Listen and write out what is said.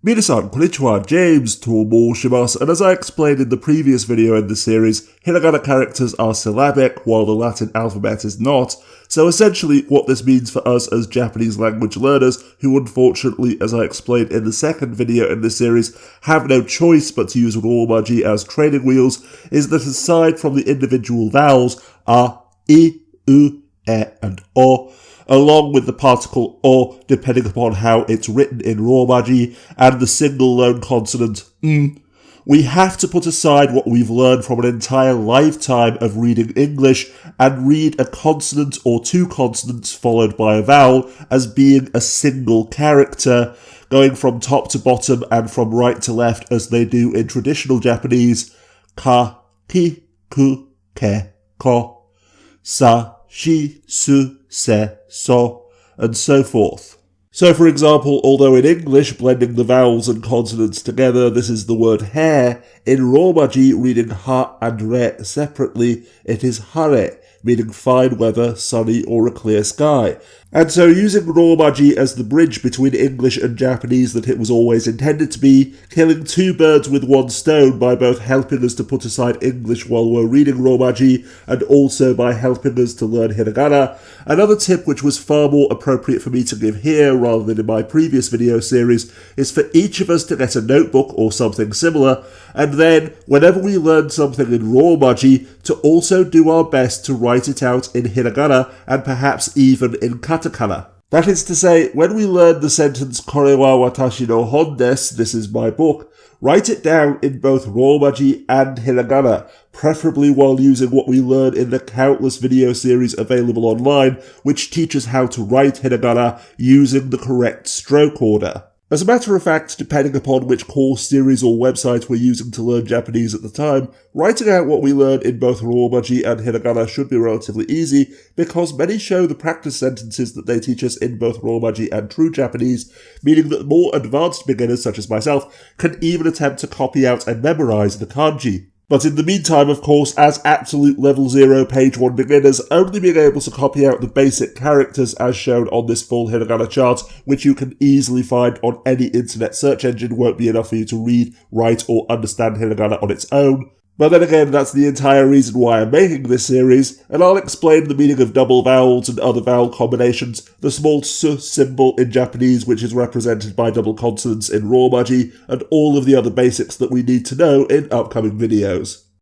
Minasan, konnichiwa, James Tomo shimasu, and as I explained in the previous video in the series, hiragana characters are syllabic while the Latin alphabet is not, so essentially what this means for us as Japanese language learners, who unfortunately, as I explained in the second video in this series, have no choice but to use Romaji as training wheels, is that aside from the individual vowels, a, I, U, E, and O, along with the particle O depending upon how it's written in Romaji, and the single lone consonant we have to put aside what we've learned from an entire lifetime of reading English and read a consonant or two consonants followed by a vowel as being a single character, going from top to bottom and from right to left as they do in traditional Japanese: ka, ki, ku, ke, ko, sa, shi, su, se, so, and so forth. So, for example, although in English, blending the vowels and consonants together, this is the word hair, in Romaji, reading ha and re separately, it is hare, meaning fine weather, sunny, or a clear sky. And so using Romaji as the bridge between English and Japanese that it was always intended to be, killing two birds with one stone by both helping us to put aside English while we're reading Romaji and also by helping us to learn hiragana. Another tip which was far more appropriate for me to give here rather than in my previous video series is for each of us to get a notebook or something similar, and then whenever we learn something in Romaji, to also do our best to write it out in hiragana and perhaps even in katakana. That is to say, when we learn the sentence "Kore wa watashi no hon desu," this is my book, write it down in both Romaji and hiragana, preferably while using what we learn in the countless video series available online, which teach us how to write hiragana using the correct stroke order. As a matter of fact, depending upon which course series or website we're using to learn Japanese at the time, writing out what we learn in both Romaji and hiragana should be relatively easy, because many show the practice sentences that they teach us in both Romaji and true Japanese, meaning that more advanced beginners such as myself can even attempt to copy out and memorize the kanji. But in the meantime, of course, as absolute level 0 page 1 beginners, only being able to copy out the basic characters as shown on this full hiragana chart, which you can easily find on any internet search engine, won't be enough for you to read, write, or understand hiragana on its own. But then again, that's the entire reason why I'm making this series, and I'll explain the meaning of double vowels and other vowel combinations, the small su symbol in Japanese which is represented by double consonants in Romaji, and all of the other basics that we need to know in upcoming videos.